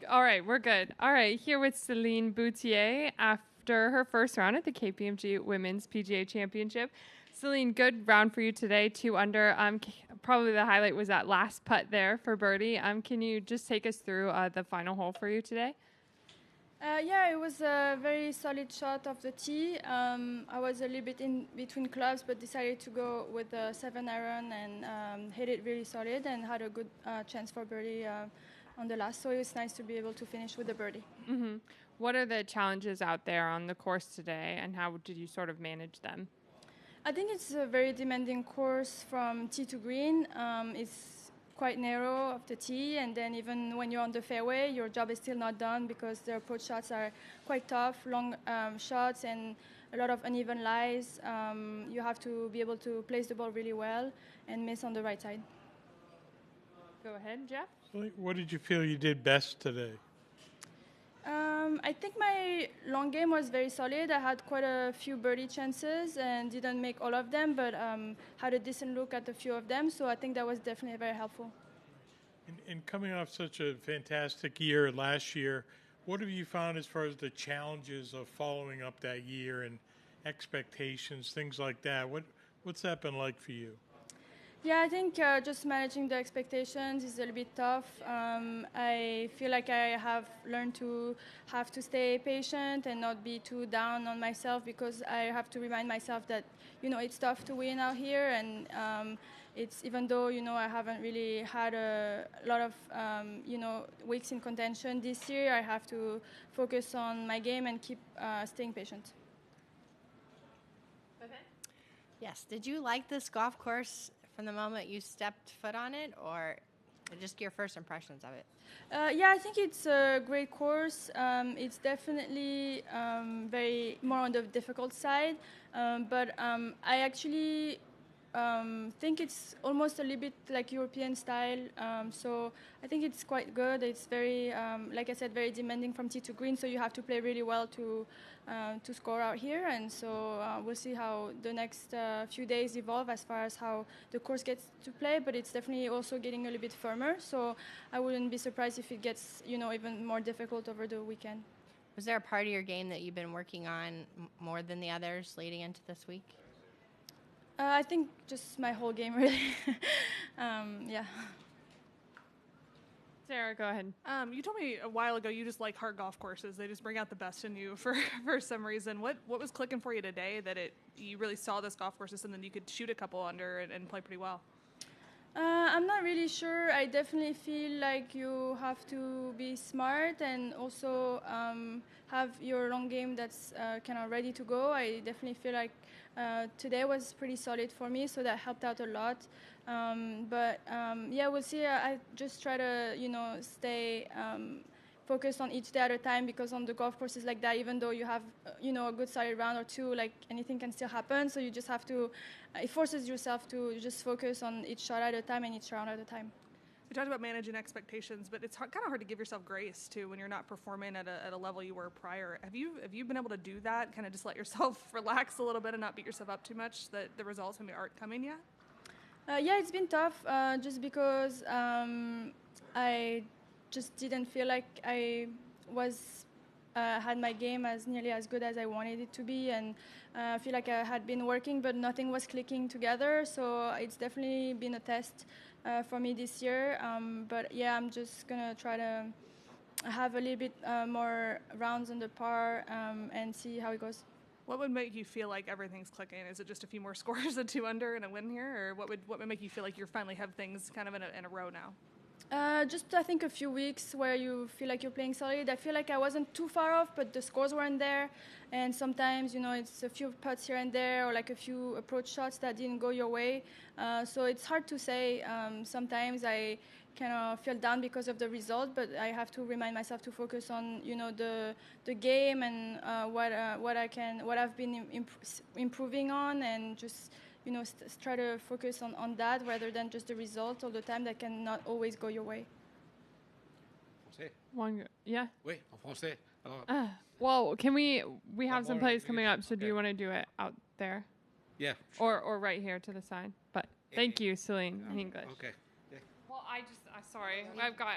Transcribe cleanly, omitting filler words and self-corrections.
All right, we're good. All right, here with Celine Boutier after her first round at the KPMG Women's PGA Championship. Celine, good round for you today, 2 under. Probably the highlight was that last putt there for birdie. Can you just take us through the final hole for you today? Yeah, it was a very solid shot off the tee. I was a little bit in between clubs, but decided to go with the 7-iron and hit it really solid and had a good chance for birdie on the last. So it was nice to be able to finish with a birdie. Mm-hmm. What are the challenges out there on the course today, and how did you sort of manage them? I think it's a very demanding course from tee to green. It's quite narrow of the tee, and then even when you're on the fairway, your job is still not done because the approach shots are quite tough, long shots, and a lot of uneven lies. You have to be able to place the ball really well and miss on the right side. Go ahead, Jeff. What did you feel you did best today? I think my long game was very solid. I had quite a few birdie chances and didn't make all of them, but had a decent look at a few of them. So I think that was definitely very helpful. And coming off such a fantastic year last year, what have you found as far as the challenges of following up that year and expectations, things like that? What's that been like for you? Yeah, I think just managing the expectations is a little bit tough. I feel like I have learned to have to stay patient and not be too down on myself, because I have to remind myself that, it's tough to win out here, and it's, even though, I haven't really had a lot of, weeks in contention this year, I have to focus on my game and keep staying patient. Okay. Yes. Did you like this golf course from the moment you stepped foot on it, or just your first impressions of it? Yeah, I think it's a great course. It's definitely very more on the difficult side, but I actually think it's almost a little bit like European style. So I think it's quite good. It's very, like I said, very demanding from tee to green. So you have to play really well to score out here. And so we'll see how the next few days evolve as far as how the course gets to play. But it's definitely also getting a little bit firmer. So I wouldn't be surprised if it gets, even more difficult over the weekend. Was there a part of your game that you've been working on more than the others leading into this week? I think just my whole game, really. Yeah. Sarah, go ahead. You told me a while ago you just like hard golf courses. They just bring out the best in you for some reason. What was clicking for you today that you really saw this golf course as something you could shoot a couple under and play pretty well? I'm not really sure. I definitely feel like you have to be smart and also have your long game that's kind of ready to go. I definitely feel like today was pretty solid for me, so that helped out a lot. But yeah, we'll see. I just try to, stay focused on each day at a time, because on the golf courses like that, even though you have, a good solid round or two, like anything can still happen. So you just have to, it forces yourself to just focus on each shot at a time and each round at a time. We talked about managing expectations, but it's kind of hard to give yourself grace too when you're not performing at a level you were prior. Have you been able to do that? Kind of just let yourself relax a little bit and not beat yourself up too much that the results maybe aren't coming yet? Yeah, it's been tough, just because I just didn't feel like I was had my game as nearly as good as I wanted it to be, and I feel like I had been working, but nothing was clicking together. So it's definitely been a test for me this year. But yeah, I'm just gonna try to have a little bit more rounds on the par and see how it goes. What would make you feel like everything's clicking? Is it just a few more scores, a 2 under and a win here, or what would make you feel like you finally have things kind of in a row now? Just I think a few weeks where you feel like you're playing solid. I feel like I wasn't too far off, but the scores weren't there. And sometimes, it's a few putts here and there, or like a few approach shots that didn't go your way. So it's hard to say. Sometimes I kind of feel down because of the result, but I have to remind myself to focus on, the game and what I've been improving on, and just try to focus on that rather than just the result all the time that cannot always go your way. One, yeah. Oui, en français. Well, can we have some plays coming up, so do you want to do it out there? Yeah. Or right here to the side? But thank you, Celine, in English. Okay. Well, sorry. I've got,